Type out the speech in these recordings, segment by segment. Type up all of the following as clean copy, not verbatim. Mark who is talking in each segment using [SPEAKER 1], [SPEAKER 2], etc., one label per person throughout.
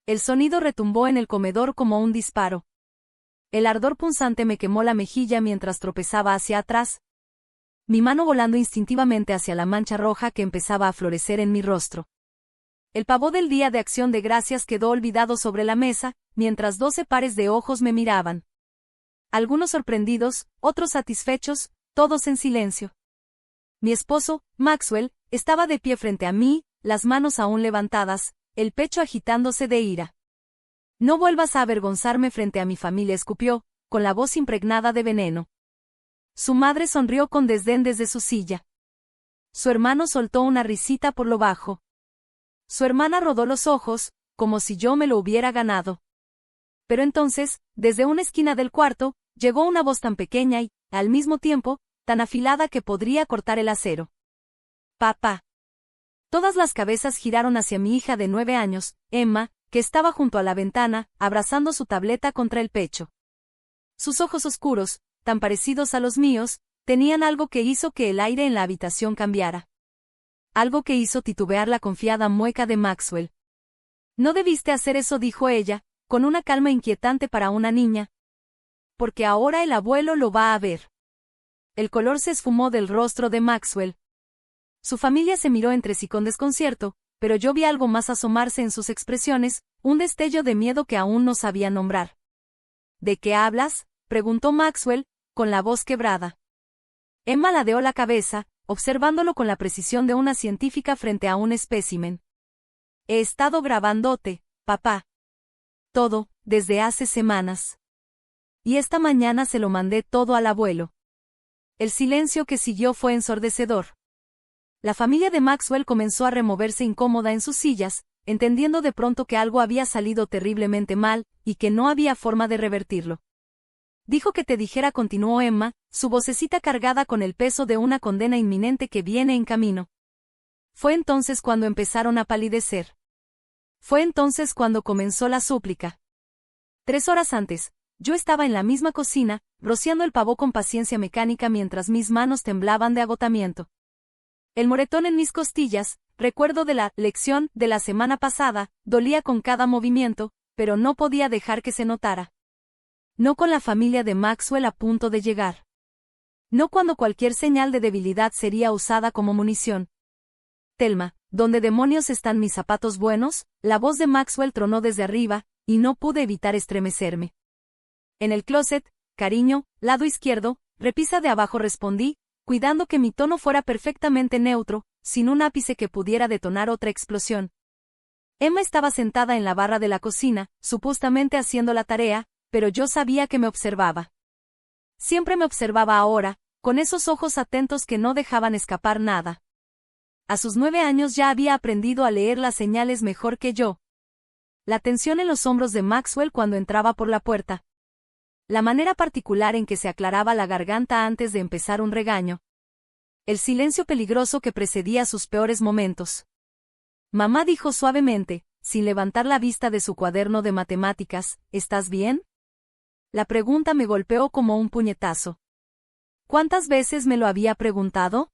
[SPEAKER 1] El sonido retumbó en el comedor como un disparo. El ardor punzante me quemó la mejilla mientras tropezaba hacia atrás, mi mano volando instintivamente hacia la mancha roja que empezaba a florecer en mi rostro. El pavó del Día de Acción de Gracias quedó olvidado sobre la mesa, mientras 12 pares de ojos me miraban. Algunos sorprendidos, otros satisfechos, todos en silencio. Mi esposo, Maxwell, estaba de pie frente a mí, las manos aún levantadas, el pecho agitándose de ira. «No vuelvas a avergonzarme frente a mi familia», escupió, con la voz impregnada de veneno. Su madre sonrió con desdén desde su silla. Su hermano soltó una risita por lo bajo. Su hermana rodó los ojos, como si yo me lo hubiera ganado. Pero entonces, desde una esquina del cuarto, llegó una voz tan pequeña y, al mismo tiempo, tan afilada que podría cortar el acero. «Papá». Todas las cabezas giraron hacia mi hija de 9 años, Emma, que estaba junto a la ventana, abrazando su tableta contra el pecho. Sus ojos oscuros, tan parecidos a los míos, tenían algo que hizo que el aire en la habitación cambiara. Algo que hizo titubear la confiada mueca de Maxwell. «No debiste hacer eso», dijo ella, con una calma inquietante para una niña. «Porque ahora el abuelo lo va a ver». El color se esfumó del rostro de Maxwell. Su familia se miró entre sí con desconcierto, pero yo vi algo más asomarse en sus expresiones, un destello de miedo que aún no sabía nombrar. «¿De qué hablas?», preguntó Maxwell, con la voz quebrada. Emma ladeó la cabeza, observándolo con la precisión de una científica frente a un espécimen. «He estado grabándote, papá. Todo, desde hace semanas. Y esta mañana se lo mandé todo al abuelo». El silencio que siguió fue ensordecedor. La familia de Maxwell comenzó a removerse incómoda en sus sillas, entendiendo de pronto que algo había salido terriblemente mal, y que no había forma de revertirlo. «Dijo que te dijera», continuó Emma, su vocecita cargada con el peso de una condena inminente que viene en camino. Fue entonces cuando empezaron a palidecer. Fue entonces cuando comenzó la súplica. 3 horas antes, yo estaba en la misma cocina, rociando el pavó con paciencia mecánica mientras mis manos temblaban de agotamiento. El moretón en mis costillas, recuerdo de la lección de la semana pasada, dolía con cada movimiento, pero no podía dejar que se notara. No con la familia de Maxwell a punto de llegar. No cuando cualquier señal de debilidad sería usada como munición. «Thelma, ¿dónde demonios están mis zapatos buenos?», la voz de Maxwell tronó desde arriba, y no pude evitar estremecerme. «En el closet, cariño, lado izquierdo», repisa de abajo, respondí, cuidando que mi tono fuera perfectamente neutro, sin un ápice que pudiera detonar otra explosión. Emma estaba sentada en la barra de la cocina, supuestamente haciendo la tarea, pero yo sabía que me observaba. Siempre me observaba ahora, con esos ojos atentos que no dejaban escapar nada. A sus 9 años ya había aprendido a leer las señales mejor que yo. La tensión en los hombros de Maxwell cuando entraba por la puerta. La manera particular en que se aclaraba la garganta antes de empezar un regaño. El silencio peligroso que precedía sus peores momentos. «Mamá», dijo suavemente, sin levantar la vista de su cuaderno de matemáticas, «¿estás bien?». La pregunta me golpeó como un puñetazo. ¿Cuántas veces me lo había preguntado?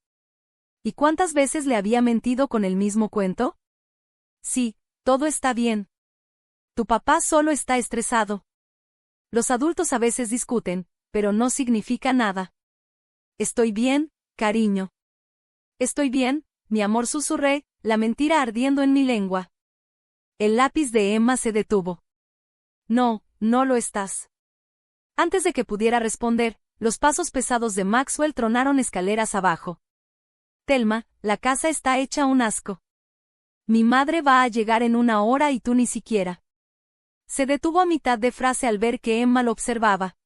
[SPEAKER 1] ¿Y cuántas veces le había mentido con el mismo cuento? «Sí, todo está bien. Tu papá solo está estresado». Los adultos a veces discuten, pero no significa nada. «Estoy bien, cariño». «Estoy bien, mi amor», susurré, la mentira ardiendo en mi lengua. El lápiz de Emma se detuvo. «No, no lo estás». Antes de que pudiera responder, los pasos pesados de Maxwell tronaron escaleras abajo. «Thelma, la casa está hecha un asco. Mi madre va a llegar en 1 hora y tú ni siquiera». Se detuvo a mitad de frase al ver que Emma lo observaba.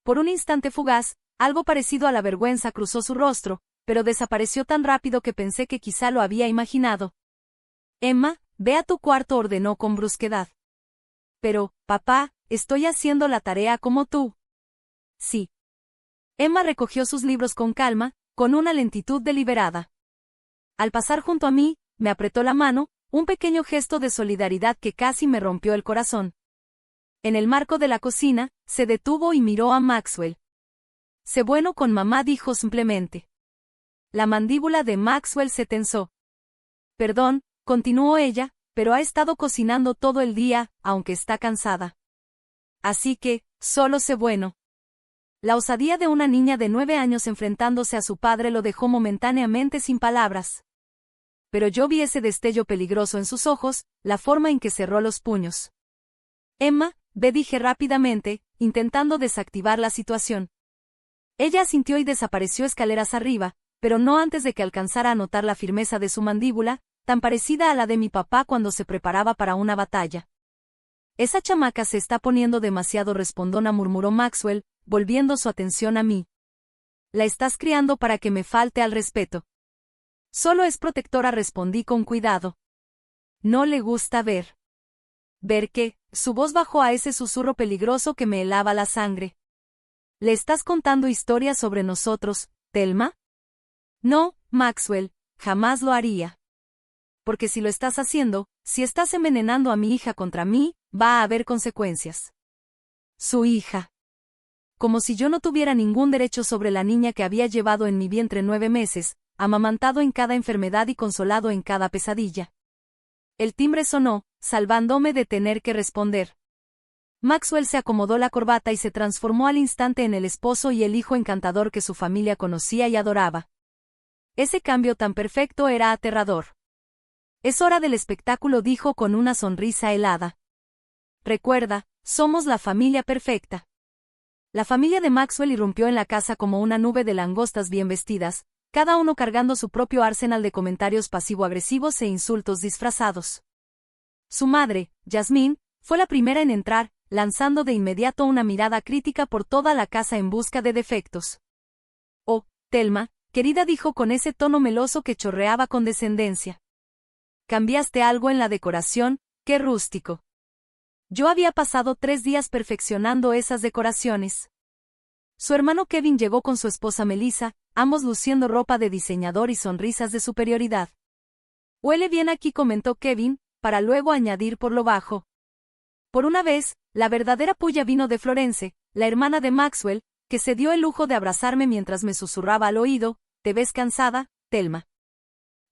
[SPEAKER 1] Por un instante fugaz, algo parecido a la vergüenza cruzó su rostro, pero desapareció tan rápido que pensé que quizá lo había imaginado. «Emma, ve a tu cuarto», ordenó con brusquedad. «Pero, papá, estoy haciendo la tarea como tú». «Sí». Emma recogió sus libros con calma, con una lentitud deliberada. Al pasar junto a mí, me apretó la mano, un pequeño gesto de solidaridad que casi me rompió el corazón. En el marco de la cocina, se detuvo y miró a Maxwell. «Sé bueno con mamá», dijo simplemente. La mandíbula de Maxwell se tensó. «Perdón», continuó ella, pero ha estado cocinando todo el día, aunque está cansada. Así que, solo sé bueno. La osadía de una niña de 9 años enfrentándose a su padre lo dejó momentáneamente sin palabras. Pero yo vi ese destello peligroso en sus ojos, la forma en que cerró los puños. Emma, ve, dije rápidamente, intentando desactivar la situación. Ella asintió y desapareció escaleras arriba, pero no antes de que alcanzara a notar la firmeza de su mandíbula, tan parecida a la de mi papá cuando se preparaba para una batalla. Esa chamaca se está poniendo demasiado respondona, murmuró Maxwell, volviendo su atención a mí. La estás criando para que me falte al respeto. Solo es protectora, respondí con cuidado. No le gusta ver. ¿Ver qué? Su voz bajó a ese susurro peligroso que me helaba la sangre. ¿Le estás contando historias sobre nosotros, Thelma? No, Maxwell, jamás lo haría. Porque si lo estás haciendo, si estás envenenando a mi hija contra mí, va a haber consecuencias. Su hija. Como si yo no tuviera ningún derecho sobre la niña que había llevado en mi vientre 9 meses, amamantado en cada enfermedad y consolado en cada pesadilla. El timbre sonó, salvándome de tener que responder. Maxwell se acomodó la corbata y se transformó al instante en el esposo y el hijo encantador que su familia conocía y adoraba. Ese cambio tan perfecto era aterrador. Es hora del espectáculo, dijo con una sonrisa helada. Recuerda, somos la familia perfecta. La familia de Maxwell irrumpió en la casa como una nube de langostas bien vestidas, cada uno cargando su propio arsenal de comentarios pasivo-agresivos e insultos disfrazados. Su madre, Jasmine, fue la primera en entrar, lanzando de inmediato una mirada crítica por toda la casa en busca de defectos. Oh, Thelma, querida, dijo con ese tono meloso que chorreaba condescendencia. Cambiaste algo en la decoración, qué rústico. Yo había pasado 3 días perfeccionando esas decoraciones. Su hermano Kevin llegó con su esposa Melissa, ambos luciendo ropa de diseñador y sonrisas de superioridad. Huele bien aquí, comentó Kevin, para luego añadir por lo bajo. Por una vez, la verdadera puya vino de Florence, la hermana de Maxwell, que se dio el lujo de abrazarme mientras me susurraba al oído, ¿te ves cansada, Thelma?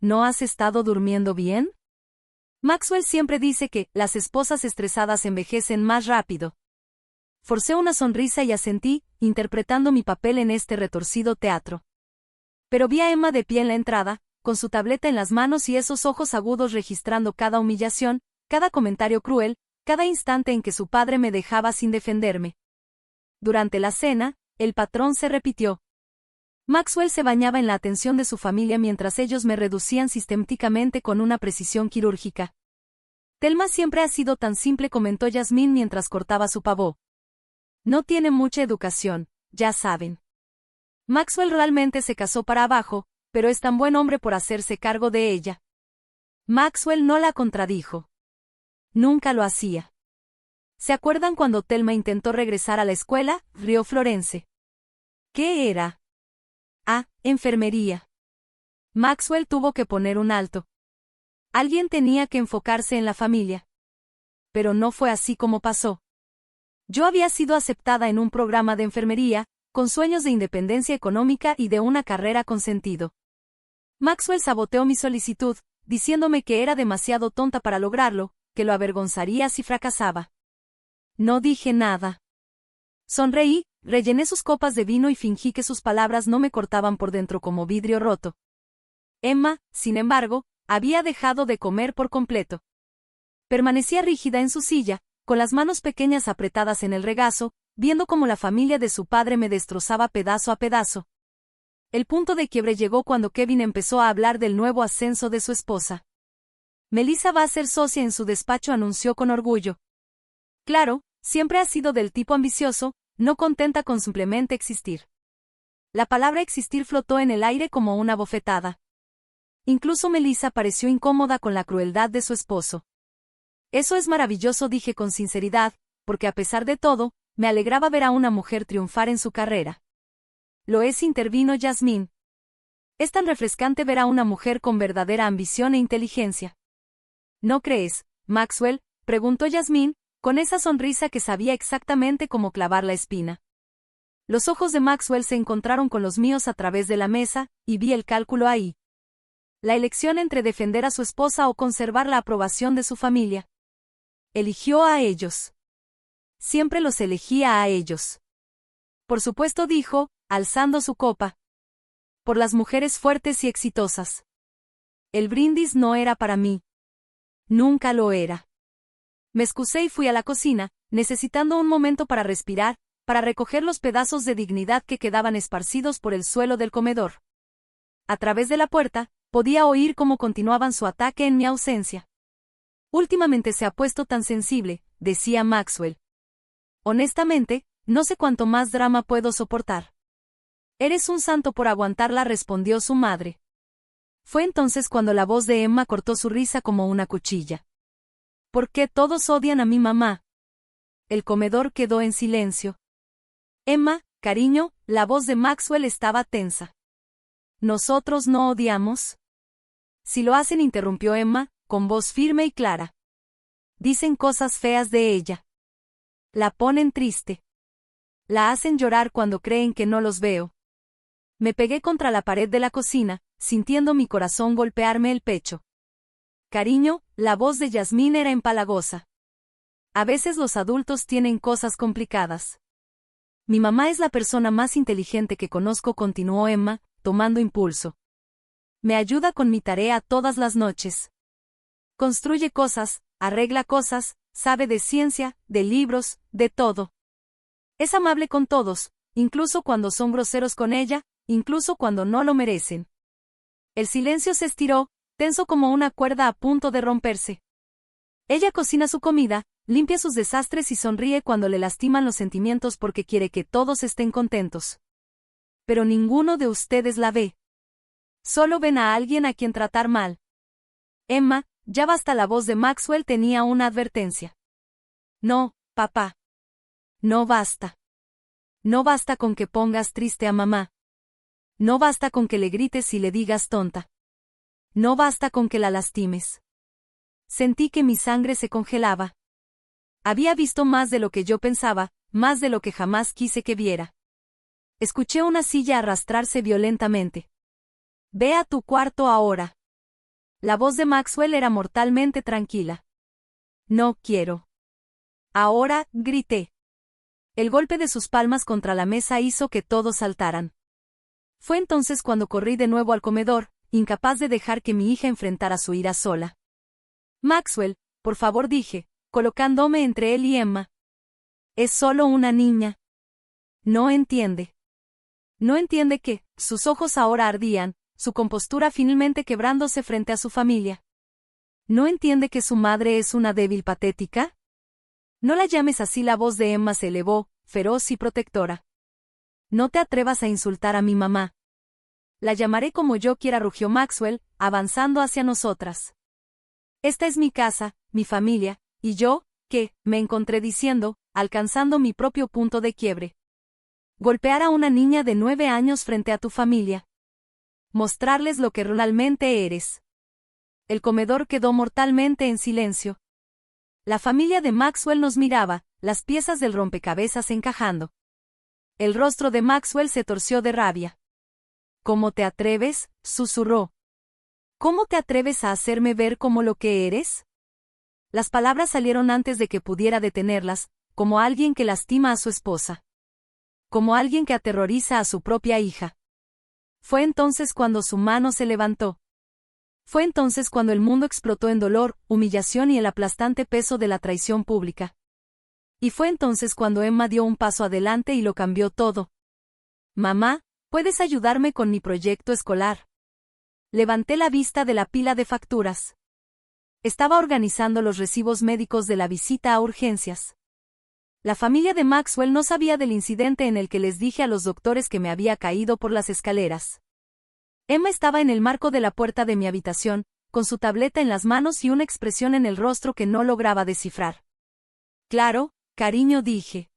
[SPEAKER 1] ¿No has estado durmiendo bien? Maxwell siempre dice que las esposas estresadas envejecen más rápido. Forcé una sonrisa y asentí, interpretando mi papel en este retorcido teatro. Pero vi a Emma de pie en la entrada, con su tableta en las manos y esos ojos agudos registrando cada humillación, cada comentario cruel, cada instante en que su padre me dejaba sin defenderme. Durante la cena, el patrón se repitió. Maxwell se bañaba en la atención de su familia mientras ellos me reducían sistemáticamente con una precisión quirúrgica. Thelma siempre ha sido tan simple, comentó Jasmine mientras cortaba su pavó. No tiene mucha educación, ya saben. Maxwell realmente se casó para abajo, pero es tan buen hombre por hacerse cargo de ella. Maxwell no la contradijo. Nunca lo hacía. ¿Se acuerdan cuando Thelma intentó regresar a la escuela? Rió Florence. ¿Qué era? Ah, enfermería. Maxwell tuvo que poner un alto. Alguien tenía que enfocarse en la familia. Pero no fue así como pasó. Yo había sido aceptada en un programa de enfermería, con sueños de independencia económica y de una carrera con sentido. Maxwell saboteó mi solicitud, diciéndome que era demasiado tonta para lograrlo, que lo avergonzaría si fracasaba. No dije nada. Sonreí, rellené sus copas de vino y fingí que sus palabras no me cortaban por dentro como vidrio roto. Emma, sin embargo, había dejado de comer por completo. Permanecía rígida en su silla, con las manos pequeñas apretadas en el regazo, viendo cómo la familia de su padre me destrozaba pedazo a pedazo. El punto de quiebre llegó cuando Kevin empezó a hablar del nuevo ascenso de su esposa. Melissa va a ser socia en su despacho, anunció con orgullo. Claro, siempre ha sido del tipo ambicioso, no contenta con simplemente existir. La palabra existir flotó en el aire como una bofetada. Incluso Melissa pareció incómoda con la crueldad de su esposo. Eso es maravilloso, dije con sinceridad, porque a pesar de todo, me alegraba ver a una mujer triunfar en su carrera. Lo es, intervino Jasmine. Es tan refrescante ver a una mujer con verdadera ambición e inteligencia. ¿No crees, Maxwell?, preguntó Jasmine, con esa sonrisa que sabía exactamente cómo clavar la espina. Los ojos de Maxwell se encontraron con los míos a través de la mesa, y vi el cálculo ahí. La elección entre defender a su esposa o conservar la aprobación de su familia. Eligió a ellos. Siempre los elegía a ellos. Por supuesto, dijo, alzando su copa. Por las mujeres fuertes y exitosas. El brindis no era para mí. Nunca lo era. Me excusé y fui a la cocina, necesitando un momento para respirar, para recoger los pedazos de dignidad que quedaban esparcidos por el suelo del comedor. A través de la puerta, podía oír cómo continuaban su ataque en mi ausencia. Últimamente se ha puesto tan sensible, decía Maxwell. Honestamente, no sé cuánto más drama puedo soportar. Eres un santo por aguantarla, respondió su madre. Fue entonces cuando la voz de Emma cortó su risa como una cuchilla. ¿Por qué todos odian a mi mamá? El comedor quedó en silencio. Emma, cariño, la voz de Maxwell estaba tensa. ¿Nosotros no odiamos? Si lo hacen, interrumpió Emma, con voz firme y clara. Dicen cosas feas de ella. La ponen triste. La hacen llorar cuando creen que no los veo. Me pegué contra la pared de la cocina, sintiendo mi corazón golpearme el pecho. Cariño, la voz de Yasmín era empalagosa. A veces los adultos tienen cosas complicadas. Mi mamá es la persona más inteligente que conozco, continuó Emma, tomando impulso. Me ayuda con mi tarea todas las noches. Construye cosas, arregla cosas, sabe de ciencia, de libros, de todo. Es amable con todos, incluso cuando son groseros con ella, incluso cuando no lo merecen. El silencio se estiró, tenso como una cuerda a punto de romperse. Ella cocina su comida, limpia sus desastres y sonríe cuando le lastiman los sentimientos porque quiere que todos estén contentos. Pero ninguno de ustedes la ve. Solo ven a alguien a quien tratar mal. Emma, ya basta. La voz de Maxwell tenía una advertencia. No, papá. No basta. No basta con que pongas triste a mamá. No basta con que le grites y le digas tonta. No basta con que la lastimes. Sentí que mi sangre se congelaba. Había visto más de lo que yo pensaba, más de lo que jamás quise que viera. Escuché una silla arrastrarse violentamente. Ve a tu cuarto ahora. La voz de Maxwell era mortalmente tranquila. No quiero. Ahora, grité. El golpe de sus palmas contra la mesa hizo que todos saltaran. Fue entonces cuando corrí de nuevo al comedor, incapaz de dejar que mi hija enfrentara su ira sola. Maxwell, por favor, dije, colocándome entre él y Emma. Es solo una niña. No entiende. No entiende que, sus ojos ahora ardían, su compostura finalmente quebrándose frente a su familia. ¿No entiende que su madre es una débil patética? No la llames así. La voz de Emma se elevó, feroz y protectora. No te atrevas a insultar a mi mamá. La llamaré como yo quiera, rugió Maxwell, avanzando hacia nosotras. Esta es mi casa, mi familia, y yo, ¿qué? Me encontré diciendo, alcanzando mi propio punto de quiebre. Golpear a una niña de 9 años frente a tu familia. Mostrarles lo que realmente eres. El comedor quedó mortalmente en silencio. La familia de Maxwell nos miraba, las piezas del rompecabezas encajando. El rostro de Maxwell se torció de rabia. ¿Cómo te atreves?, susurró. ¿Cómo te atreves a hacerme ver como lo que eres? Las palabras salieron antes de que pudiera detenerlas, como alguien que lastima a su esposa. Como alguien que aterroriza a su propia hija. Fue entonces cuando su mano se levantó. Fue entonces cuando el mundo explotó en dolor, humillación y el aplastante peso de la traición pública. Y fue entonces cuando Emma dio un paso adelante y lo cambió todo. Mamá, ¿puedes ayudarme con mi proyecto escolar? Levanté la vista de la pila de facturas. Estaba organizando los recibos médicos de la visita a urgencias. La familia de Maxwell no sabía del incidente en el que les dije a los doctores que me había caído por las escaleras. Emma estaba en el marco de la puerta de mi habitación, con su tableta en las manos y una expresión en el rostro que no lograba descifrar. Claro, cariño, dije.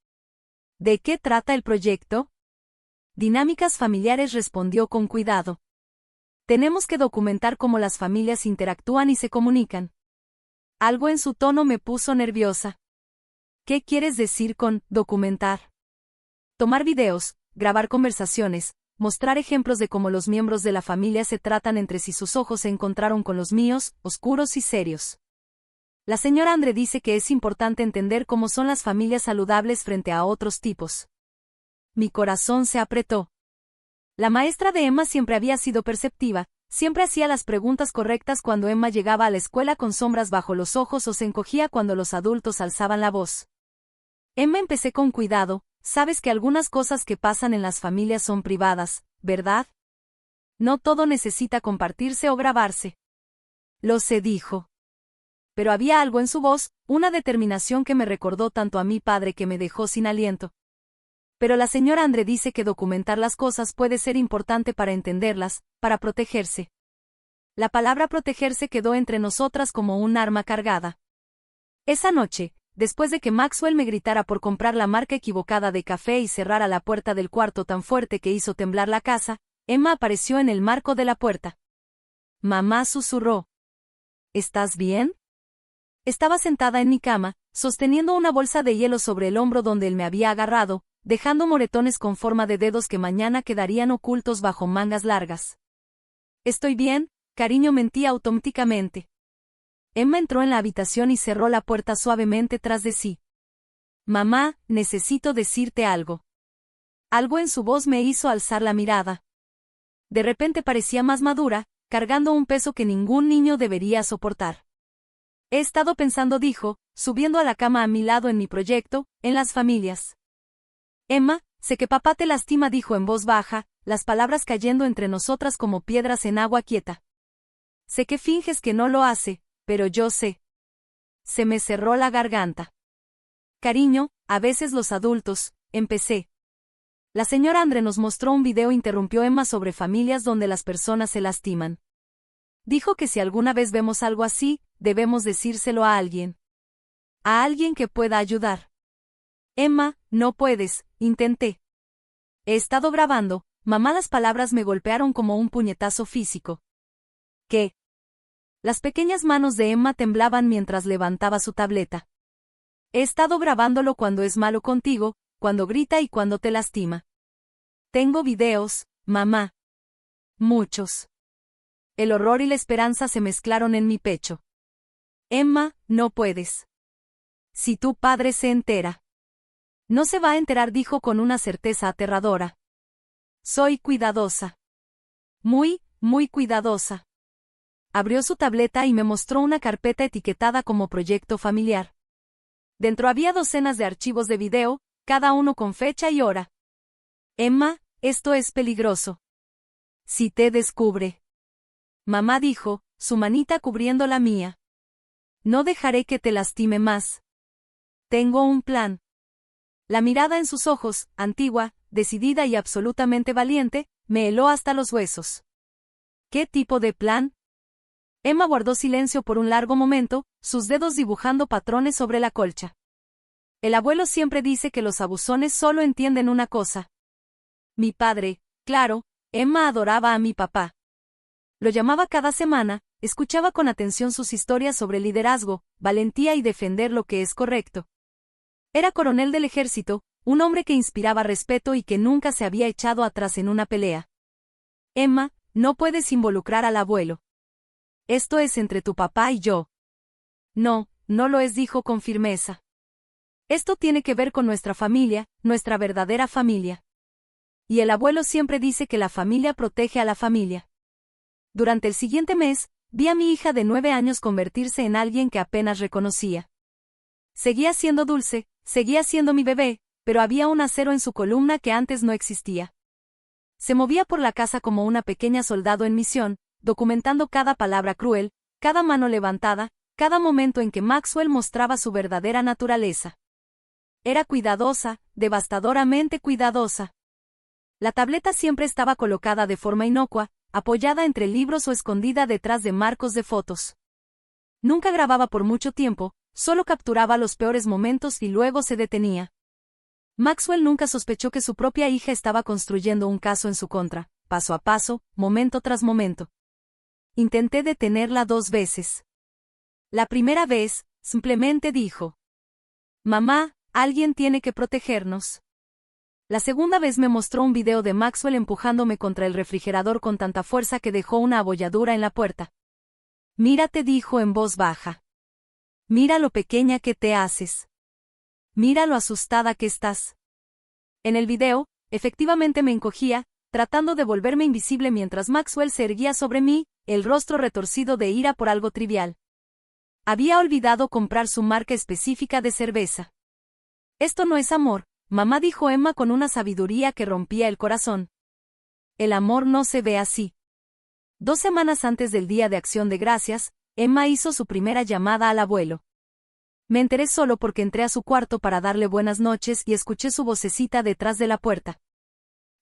[SPEAKER 1] ¿De qué trata el proyecto? Dinámicas familiares, respondió con cuidado. Tenemos que documentar cómo las familias interactúan y se comunican. Algo en su tono me puso nerviosa. ¿Qué quieres decir con documentar? Tomar videos, grabar conversaciones, mostrar ejemplos de cómo los miembros de la familia se tratan entre sí. Sus ojos se encontraron con los míos, oscuros y serios. La señora Andre dice que es importante entender cómo son las familias saludables frente a otros tipos. Mi corazón se apretó. La maestra de Emma siempre había sido perceptiva, siempre hacía las preguntas correctas cuando Emma llegaba a la escuela con sombras bajo los ojos o se encogía cuando los adultos alzaban la voz. Emma, empecé con cuidado, sabes que algunas cosas que pasan en las familias son privadas, ¿verdad? No todo necesita compartirse o grabarse. Lo sé, dijo. Pero había algo en su voz, una determinación que me recordó tanto a mi padre que me dejó sin aliento. Pero la señora Andre dice que documentar las cosas puede ser importante para entenderlas, para protegerse. La palabra protegerse quedó entre nosotras como un arma cargada. Esa noche, después de que Maxwell me gritara por comprar la marca equivocada de café y cerrara la puerta del cuarto tan fuerte que hizo temblar la casa, Emma apareció en el marco de la puerta. Mamá susurró. ¿Estás bien? Estaba sentada en mi cama, sosteniendo una bolsa de hielo sobre el hombro donde él me había agarrado, dejando moretones con forma de dedos que mañana quedarían ocultos bajo mangas largas. Estoy bien, cariño, mentí automáticamente. Emma entró en la habitación y cerró la puerta suavemente tras de sí. Mamá, necesito decirte algo. Algo en su voz me hizo alzar la mirada. De repente parecía más madura, cargando un peso que ningún niño debería soportar. He estado pensando, dijo, subiendo a la cama a mi lado en mi proyecto, en las familias. Emma, sé que papá te lastima, dijo en voz baja, las palabras cayendo entre nosotras como piedras en agua quieta. Sé que finges que no lo hace, pero yo sé. Se me cerró la garganta. Cariño, a veces los adultos, empecé. La señora Andre nos mostró un video, interrumpió Emma, sobre familias donde las personas se lastiman. Dijo que si alguna vez vemos algo así, debemos decírselo a alguien. A alguien que pueda ayudar. Emma, no puedes, intenté. He estado grabando, mamá. Las palabras me golpearon como un puñetazo físico. ¿Qué? Las pequeñas manos de Emma temblaban mientras levantaba su tableta. He estado grabándolo cuando es malo contigo, cuando grita y cuando te lastima. Tengo videos, mamá. Muchos. El horror y la esperanza se mezclaron en mi pecho. Emma, no puedes. Si tu padre se entera. No se va a enterar, dijo con una certeza aterradora. Soy cuidadosa. Muy, muy cuidadosa. Abrió su tableta y me mostró una carpeta etiquetada como proyecto familiar. Dentro había docenas de archivos de video, cada uno con fecha y hora. Emma, esto es peligroso. Si te descubre. Mamá dijo, su manita cubriendo la mía. No dejaré que te lastime más. Tengo un plan. La mirada en sus ojos, antigua, decidida y absolutamente valiente, me heló hasta los huesos. ¿Qué tipo de plan? Emma guardó silencio por un largo momento, sus dedos dibujando patrones sobre la colcha. El abuelo siempre dice que los abusones solo entienden una cosa. Mi padre, claro, Emma adoraba a mi papá. Lo llamaba cada semana, escuchaba con atención sus historias sobre liderazgo, valentía y defender lo que es correcto. Era coronel del ejército, un hombre que inspiraba respeto y que nunca se había echado atrás en una pelea. Emma, no puedes involucrar al abuelo. Esto es entre tu papá y yo. No, no lo es, dijo con firmeza. Esto tiene que ver con nuestra familia, nuestra verdadera familia. Y el abuelo siempre dice que la familia protege a la familia. Durante el siguiente mes, vi a mi hija de 9 años convertirse en alguien que apenas reconocía. Seguía siendo dulce, seguía siendo mi bebé, pero había un acero en su columna que antes no existía. Se movía por la casa como una pequeña soldado en misión, documentando cada palabra cruel, cada mano levantada, cada momento en que Maxwell mostraba su verdadera naturaleza. Era cuidadosa, devastadoramente cuidadosa. La tableta siempre estaba colocada de forma inocua, apoyada entre libros o escondida detrás de marcos de fotos. Nunca grababa por mucho tiempo, solo capturaba los peores momentos y luego se detenía. Maxwell nunca sospechó que su propia hija estaba construyendo un caso en su contra, paso a paso, momento tras momento. Intenté detenerla 2 veces. La primera vez, simplemente dijo: Mamá, alguien tiene que protegernos. La segunda vez me mostró un video de Maxwell empujándome contra el refrigerador con tanta fuerza que dejó una abolladura en la puerta. Mírate, dijo en voz baja. Mira lo pequeña que te haces. Mira lo asustada que estás. En el video, efectivamente me encogía, tratando de volverme invisible mientras Maxwell se erguía sobre mí, el rostro retorcido de ira por algo trivial. Había olvidado comprar su marca específica de cerveza. Esto no es amor, mamá, dijo Emma con una sabiduría que rompía el corazón. El amor no se ve así. 2 semanas antes del Día de Acción de Gracias, Emma hizo su primera llamada al abuelo. Me enteré solo porque entré a su cuarto para darle buenas noches y escuché su vocecita detrás de la puerta.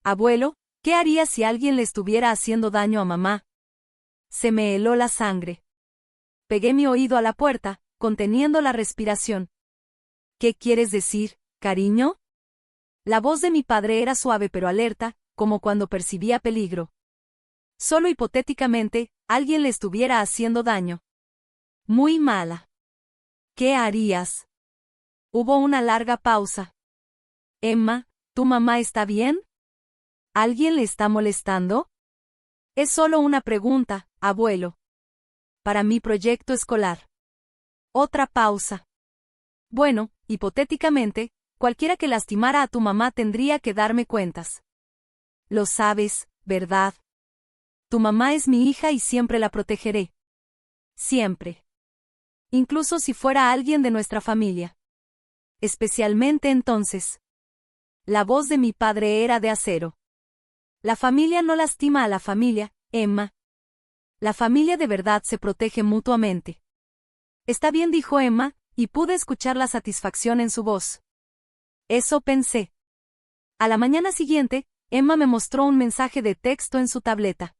[SPEAKER 1] Abuelo, ¿qué haría si alguien le estuviera haciendo daño a mamá? Se me heló la sangre. Pegué mi oído a la puerta, conteniendo la respiración. ¿Qué quieres decir, cariño? La voz de mi padre era suave pero alerta, como cuando percibía peligro. Solo hipotéticamente, alguien le estuviera haciendo daño. Muy mala. ¿Qué harías? Hubo una larga pausa. Emma, ¿tu mamá está bien? ¿Alguien le está molestando? Es solo una pregunta, abuelo. Para mi proyecto escolar. Otra pausa. Bueno, hipotéticamente, cualquiera que lastimara a tu mamá tendría que darme cuentas. Lo sabes, ¿verdad? Tu mamá es mi hija y siempre la protegeré. Siempre. Incluso si fuera alguien de nuestra familia. Especialmente entonces. La voz de mi padre era de acero. La familia no lastima a la familia, Emma. La familia de verdad se protege mutuamente. Está bien, dijo Emma, y pude escuchar la satisfacción en su voz. Eso pensé. A la mañana siguiente, Emma me mostró un mensaje de texto en su tableta.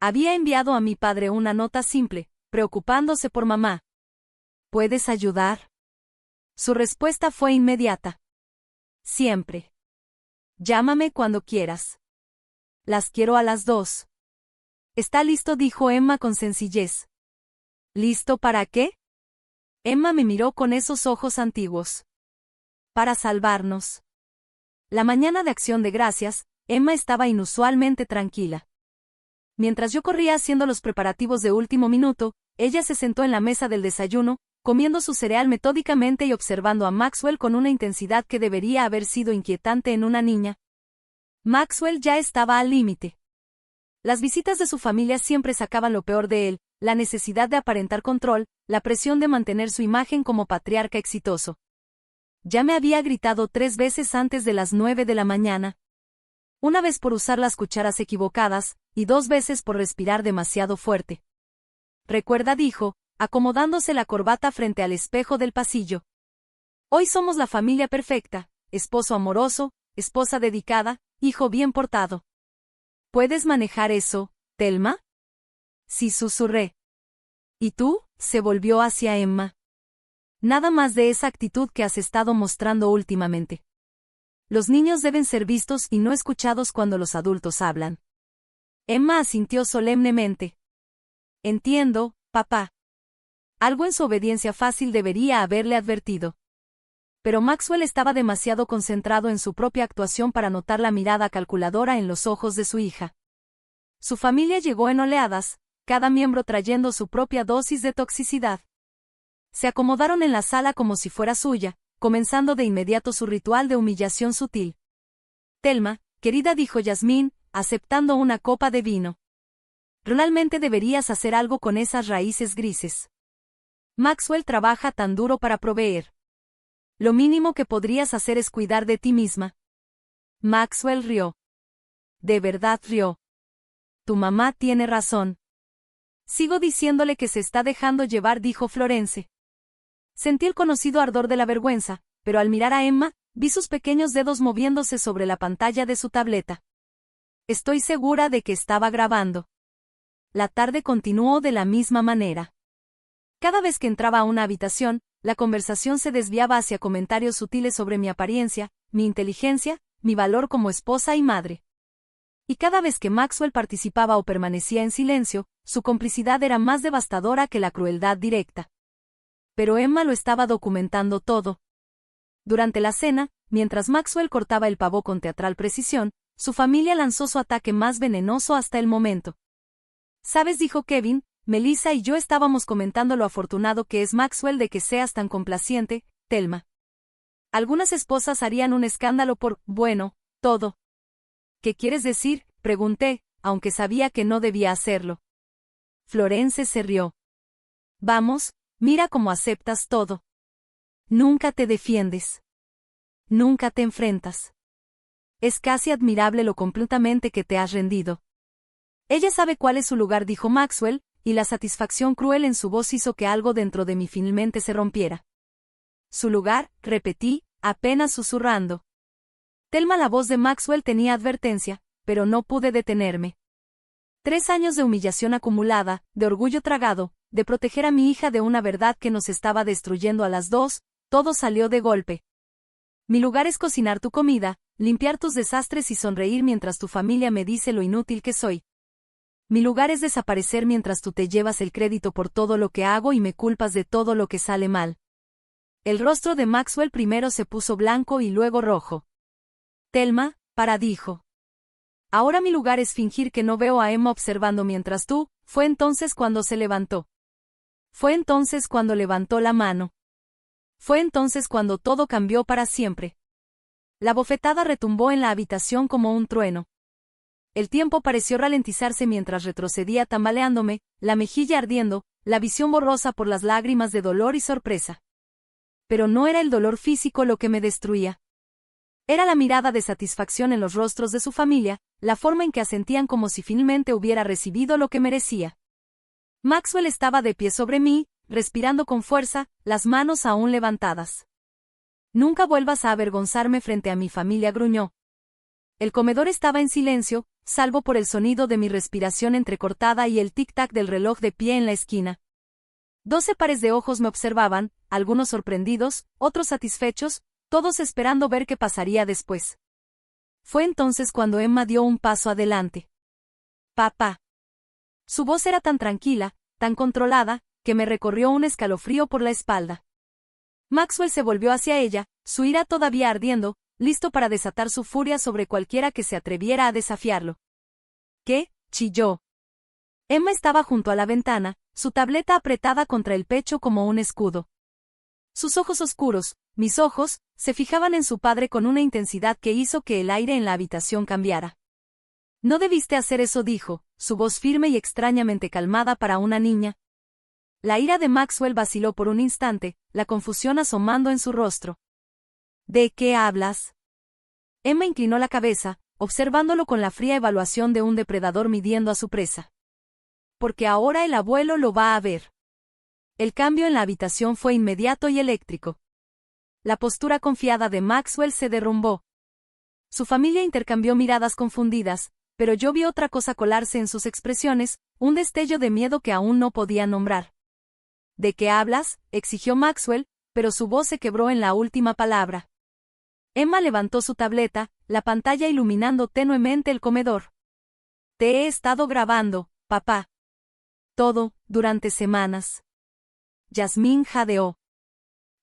[SPEAKER 1] Había enviado a mi padre una nota simple, preocupándose por mamá. ¿Puedes ayudar? Su respuesta fue inmediata. Siempre. Llámame cuando quieras. Las quiero a las 2. Está listo, dijo Emma con sencillez. ¿Listo para qué? Emma me miró con esos ojos antiguos. Para salvarnos. La mañana de Acción de Gracias, Emma estaba inusualmente tranquila. Mientras yo corría haciendo los preparativos de último minuto, ella se sentó en la mesa del desayuno, comiendo su cereal metódicamente y observando a Maxwell con una intensidad que debería haber sido inquietante en una niña. Maxwell ya estaba al límite. Las visitas de su familia siempre sacaban lo peor de él, la necesidad de aparentar control, la presión de mantener su imagen como patriarca exitoso. Ya me había gritado 3 veces antes de las 9 de la mañana. Una vez por usar las cucharas equivocadas, y 2 veces por respirar demasiado fuerte. Recuerda, dijo, acomodándose la corbata frente al espejo del pasillo. Hoy somos la familia perfecta, esposo amoroso, esposa dedicada, hijo bien portado. ¿Puedes manejar eso, Thelma? Sí, susurré. ¿Y tú? Se volvió hacia Emma. Nada más de esa actitud que has estado mostrando últimamente. Los niños deben ser vistos y no escuchados cuando los adultos hablan. Emma asintió solemnemente. Entiendo, papá. Algo en su obediencia fácil debería haberle advertido. Pero Maxwell estaba demasiado concentrado en su propia actuación para notar la mirada calculadora en los ojos de su hija. Su familia llegó en oleadas, cada miembro trayendo su propia dosis de toxicidad. Se acomodaron en la sala como si fuera suya, comenzando de inmediato su ritual de humillación sutil. Thelma, querida, dijo Yasmín, aceptando una copa de vino. Realmente deberías hacer algo con esas raíces grises. Maxwell trabaja tan duro para proveer. Lo mínimo que podrías hacer es cuidar de ti misma. Maxwell rió. De verdad rió. Tu mamá tiene razón. Sigo diciéndole que se está dejando llevar, dijo Florence. Sentí el conocido ardor de la vergüenza, pero al mirar a Emma, vi sus pequeños dedos moviéndose sobre la pantalla de su tableta. Estoy segura de que estaba grabando. La tarde continuó de la misma manera. Cada vez que entraba a una habitación, la conversación se desviaba hacia comentarios sutiles sobre mi apariencia, mi inteligencia, mi valor como esposa y madre. Y cada vez que Maxwell participaba o permanecía en silencio, su complicidad era más devastadora que la crueldad directa. Pero Emma lo estaba documentando todo. Durante la cena, mientras Maxwell cortaba el pavo con teatral precisión, su familia lanzó su ataque más venenoso hasta el momento. ¿Sabes?, dijo Kevin, Melissa y yo estábamos comentando lo afortunado que es Maxwell de que seas tan complaciente, Thelma. Algunas esposas harían un escándalo por, bueno, todo. ¿Qué quieres decir?, pregunté, aunque sabía que no debía hacerlo. Florence se rió. Vamos, mira cómo aceptas todo. Nunca te defiendes. Nunca te enfrentas. Es casi admirable lo completamente que te has rendido. Ella sabe cuál es su lugar, dijo Maxwell, y la satisfacción cruel en su voz hizo que algo dentro de mí finalmente se rompiera. Su lugar, repetí, apenas susurrando. Thelma, la voz de Maxwell tenía advertencia, pero no pude detenerme. 3 años de humillación acumulada, de orgullo tragado, de proteger a mi hija de una verdad que nos estaba destruyendo a las dos, todo salió de golpe. Mi lugar es cocinar tu comida, limpiar tus desastres y sonreír mientras tu familia me dice lo inútil que soy. Mi lugar es desaparecer mientras tú te llevas el crédito por todo lo que hago y me culpas de todo lo que sale mal. El rostro de Maxwell primero se puso blanco y luego rojo. Thelma, dijo. Ahora mi lugar es fingir que no veo a Emma observando mientras tú, fue entonces cuando se levantó. Fue entonces cuando levantó la mano. Fue entonces cuando todo cambió para siempre. La bofetada retumbó en la habitación como un trueno. El tiempo pareció ralentizarse mientras retrocedía tambaleándome, la mejilla ardiendo, la visión borrosa por las lágrimas de dolor y sorpresa. Pero no era el dolor físico lo que me destruía. Era la mirada de satisfacción en los rostros de su familia, la forma en que asentían como si finalmente hubiera recibido lo que merecía. Maxwell estaba de pie sobre mí, respirando con fuerza, las manos aún levantadas. Nunca vuelvas a avergonzarme frente a mi familia, gruñó. El comedor estaba en silencio, salvo por el sonido de mi respiración entrecortada y el tic-tac del reloj de pie en la esquina. 12 pares de ojos me observaban, algunos sorprendidos, otros satisfechos, todos esperando ver qué pasaría después. Fue entonces cuando Emma dio un paso adelante. Papá. Su voz era tan tranquila, tan controlada, que me recorrió un escalofrío por la espalda. Maxwell se volvió hacia ella, su ira todavía ardiendo, listo para desatar su furia sobre cualquiera que se atreviera a desafiarlo. ¿Qué?, chilló. Emma estaba junto a la ventana, su tableta apretada contra el pecho como un escudo. Sus ojos oscuros, mis ojos, se fijaban en su padre con una intensidad que hizo que el aire en la habitación cambiara. No debiste hacer eso, dijo, su voz firme y extrañamente calmada para una niña. La ira de Maxwell vaciló por un instante, la confusión asomando en su rostro. ¿De qué hablas? Emma inclinó la cabeza, observándolo con la fría evaluación de un depredador midiendo a su presa. Porque ahora el abuelo lo va a ver. El cambio en la habitación fue inmediato y eléctrico. La postura confiada de Maxwell se derrumbó. Su familia intercambió miradas confundidas, pero yo vi otra cosa colarse en sus expresiones, un destello de miedo que aún no podía nombrar. ¿De qué hablas?, exigió Maxwell, pero su voz se quebró en la última palabra. Emma levantó su tableta, la pantalla iluminando tenuemente el comedor. Te he estado grabando, papá. Todo, durante semanas. Yasmín jadeó.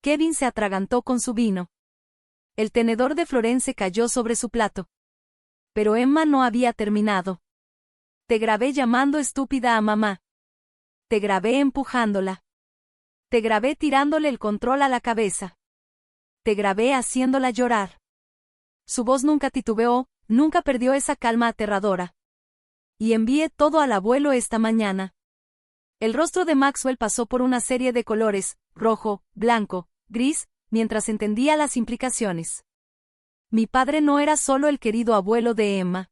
[SPEAKER 1] Kevin se atragantó con su vino. El tenedor de Florence cayó sobre su plato. Pero Emma no había terminado. Te grabé llamando estúpida a mamá. Te grabé empujándola. Te grabé tirándole el control a la cabeza. Te grabé haciéndola llorar. Su voz nunca titubeó, nunca perdió esa calma aterradora. Y envié todo al abuelo esta mañana. El rostro de Maxwell pasó por una serie de colores, rojo, blanco, gris, mientras entendía las implicaciones. Mi padre no era solo el querido abuelo de Emma.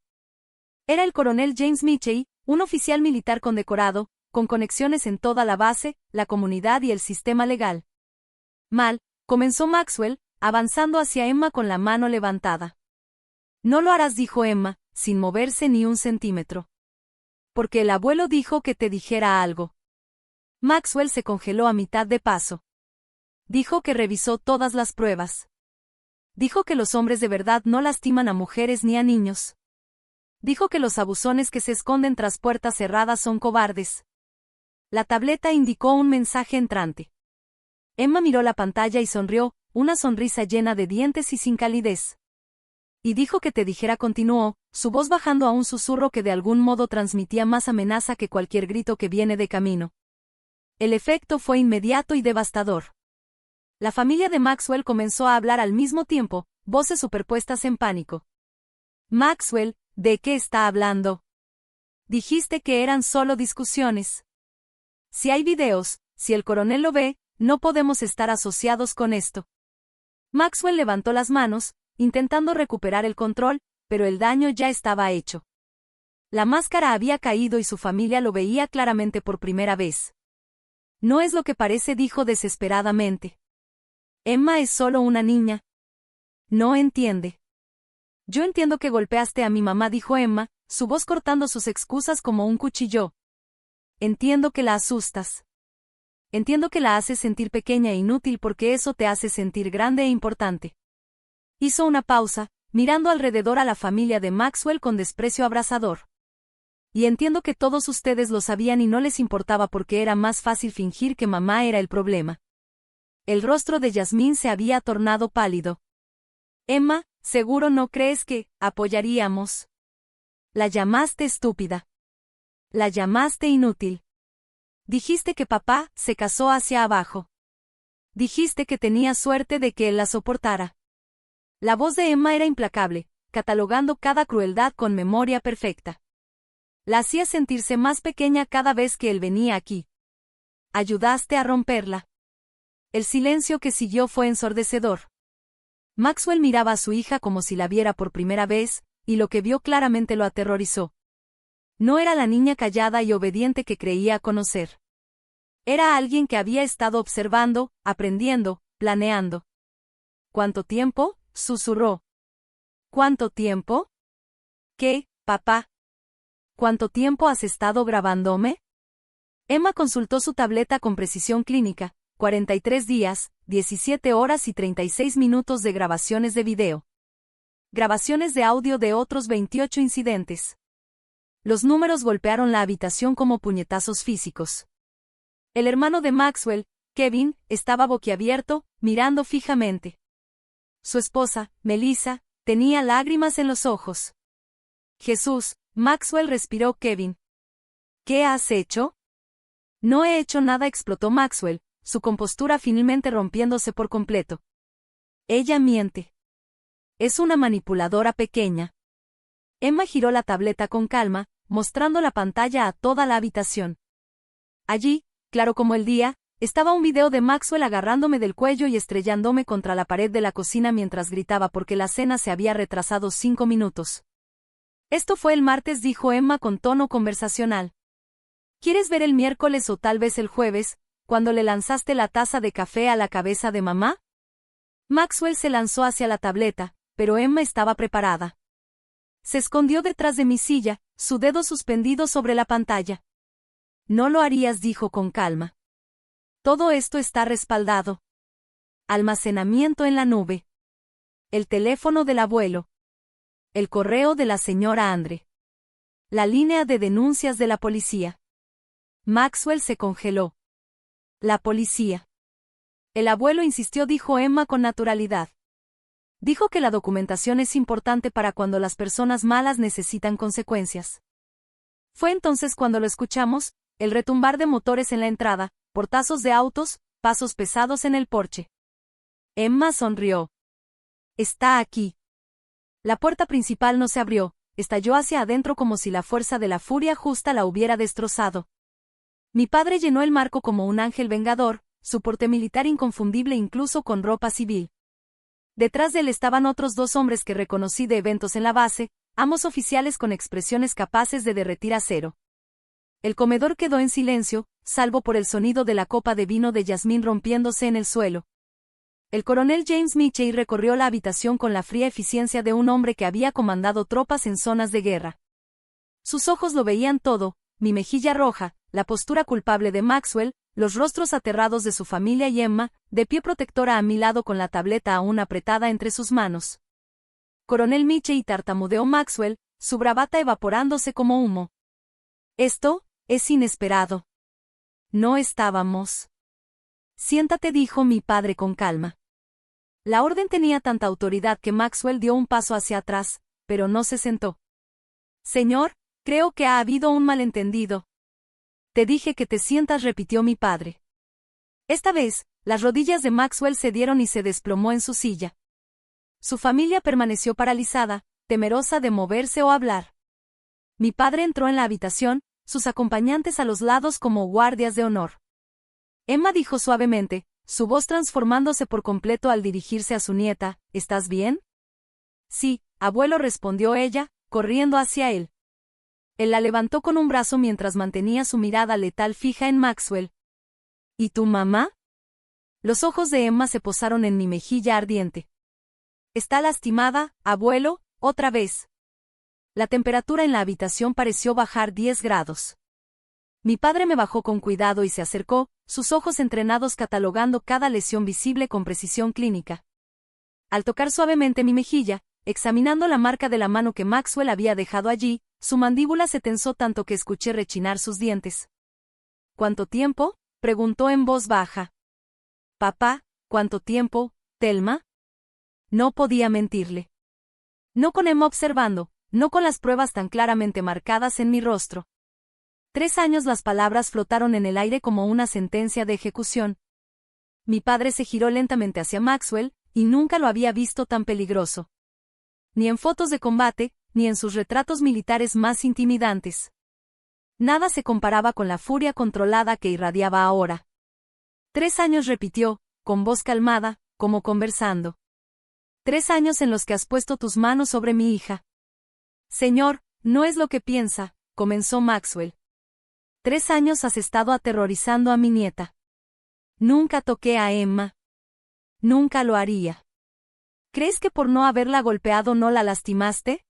[SPEAKER 1] Era el coronel James Mitchell, un oficial militar condecorado, con conexiones en toda la base, la comunidad y el sistema legal. Mal, comenzó Maxwell, avanzando hacia Emma con la mano levantada. No lo harás, dijo Emma, sin moverse ni un centímetro. Porque el abuelo dijo que te dijera algo. Maxwell se congeló a mitad de paso. Dijo que revisó todas las pruebas. Dijo que los hombres de verdad no lastiman a mujeres ni a niños. Dijo que los abusones que se esconden tras puertas cerradas son cobardes. La tableta indicó un mensaje entrante. Emma miró la pantalla y sonrió, una sonrisa llena de dientes y sin calidez. Y dijo que te dijera, continuó, su voz bajando a un susurro que de algún modo transmitía más amenaza que cualquier grito que viene de camino. El efecto fue inmediato y devastador. La familia de Maxwell comenzó a hablar al mismo tiempo, voces superpuestas en pánico. Maxwell, ¿de qué está hablando? Dijiste que eran solo discusiones. Si hay videos, si el coronel lo ve, no podemos estar asociados con esto. Maxwell levantó las manos, intentando recuperar el control, pero el daño ya estaba hecho. La máscara había caído y su familia lo veía claramente por primera vez. No es lo que parece, dijo desesperadamente. Emma es solo una niña. No entiende. Yo entiendo que golpeaste a mi mamá, dijo Emma, su voz cortando sus excusas como un cuchillo. Entiendo que la asustas. Entiendo que la haces sentir pequeña e inútil porque eso te hace sentir grande e importante. Hizo una pausa, mirando alrededor a la familia de Maxwell con desprecio abrasador. Y entiendo que todos ustedes lo sabían y no les importaba porque era más fácil fingir que mamá era el problema. El rostro de Yasmín se había tornado pálido. Emma, ¿seguro no crees que apoyaríamos? La llamaste estúpida. La llamaste inútil. Dijiste que papá se casó hacia abajo. Dijiste que tenía suerte de que él la soportara. La voz de Emma era implacable, catalogando cada crueldad con memoria perfecta. La hacía sentirse más pequeña cada vez que él venía aquí. Ayudaste a romperla. El silencio que siguió fue ensordecedor. Maxwell miraba a su hija como si la viera por primera vez, y lo que vio claramente lo aterrorizó. No era la niña callada y obediente que creía conocer. Era alguien que había estado observando, aprendiendo, planeando. ¿Cuánto tiempo?, susurró. ¿Cuánto tiempo? ¿Qué, papá? ¿Cuánto tiempo has estado grabándome? Emma consultó su tableta con precisión clínica. 43 días, 17 horas y 36 minutos de grabaciones de video. Grabaciones de audio de otros 28 incidentes. Los números golpearon la habitación como puñetazos físicos. El hermano de Maxwell, Kevin, estaba boquiabierto, mirando fijamente. Su esposa, Melissa, tenía lágrimas en los ojos. Jesús, Maxwell respiró. Kevin. ¿Qué has hecho? No he hecho nada, explotó Maxwell, su compostura finalmente rompiéndose por completo. Ella miente. Es una manipuladora pequeña. Emma giró la tableta con calma, mostrando la pantalla a toda la habitación. Allí, claro como el día, estaba un video de Maxwell agarrándome del cuello y estrellándome contra la pared de la cocina mientras gritaba porque la cena se había retrasado 5 minutos. Esto fue el martes, dijo Emma con tono conversacional. ¿Quieres ver el miércoles o tal vez el jueves, cuando le lanzaste la taza de café a la cabeza de mamá? Maxwell se lanzó hacia la tableta, pero Emma estaba preparada. Se escondió detrás de mi silla, su dedo suspendido sobre la pantalla. No lo harías, dijo con calma. Todo esto está respaldado. Almacenamiento en la nube. El teléfono del abuelo. El correo de la señora Andre. La línea de denuncias de la policía. Maxwell se congeló. La policía. El abuelo insistió, dijo Emma con naturalidad. Dijo que la documentación es importante para cuando las personas malas necesitan consecuencias. Fue entonces cuando lo escuchamos, el retumbar de motores en la entrada, portazos de autos, pasos pesados en el porche. Emma sonrió. Está aquí. La puerta principal no se abrió, estalló hacia adentro como si la fuerza de la furia justa la hubiera destrozado. Mi padre llenó el marco como un ángel vengador, su porte militar inconfundible incluso con ropa civil. Detrás de él estaban otros 2 hombres que reconocí de eventos en la base, ambos oficiales con expresiones capaces de derretir acero. El comedor quedó en silencio, salvo por el sonido de la copa de vino de Yasmín rompiéndose en el suelo. El coronel James Mitchell recorrió la habitación con la fría eficiencia de un hombre que había comandado tropas en zonas de guerra. Sus ojos lo veían todo, mi mejilla roja, la postura culpable de Maxwell, los rostros aterrados de su familia y Emma, de pie protectora a mi lado con la tableta aún apretada entre sus manos. Coronel Mitchell, tartamudeó Maxwell, su bravata evaporándose como humo. Esto es inesperado. No estábamos. Siéntate, dijo mi padre con calma. La orden tenía tanta autoridad que Maxwell dio un paso hacia atrás, pero no se sentó. Señor, creo que ha habido un malentendido. Te dije que te sientas, repitió mi padre. Esta vez, las rodillas de Maxwell cedieron y se desplomó en su silla. Su familia permaneció paralizada, temerosa de moverse o hablar. Mi padre entró en la habitación, sus acompañantes a los lados como guardias de honor. Emma dijo suavemente, su voz transformándose por completo al dirigirse a su nieta, ¿estás bien? Sí, abuelo, respondió ella, corriendo hacia él. Él la levantó con un brazo mientras mantenía su mirada letal fija en Maxwell. ¿Y tu mamá? Los ojos de Emma se posaron en mi mejilla ardiente. Está lastimada, abuelo, otra vez. La temperatura en la habitación pareció bajar 10 grados. Mi padre me bajó con cuidado y se acercó, sus ojos entrenados catalogando cada lesión visible con precisión clínica. Al tocar suavemente mi mejilla, examinando la marca de la mano que Maxwell había dejado allí, su mandíbula se tensó tanto que escuché rechinar sus dientes. ¿Cuánto tiempo?, preguntó en voz baja. Papá, ¿cuánto tiempo, Thelma? No podía mentirle. No con Emma observando, no con las pruebas tan claramente marcadas en mi rostro. 3 años. Las palabras flotaron en el aire como una sentencia de ejecución. Mi padre se giró lentamente hacia Maxwell, y nunca lo había visto tan peligroso. Ni en fotos de combate, ni en sus retratos militares más intimidantes. Nada se comparaba con la furia controlada que irradiaba ahora. 3 años, repitió, con voz calmada, como conversando. 3 años en los que has puesto tus manos sobre mi hija. Señor, no es lo que piensa, comenzó Maxwell. 3 años has estado aterrorizando a mi nieta. Nunca toqué a Emma. Nunca lo haría. ¿Crees que por no haberla golpeado no la lastimaste?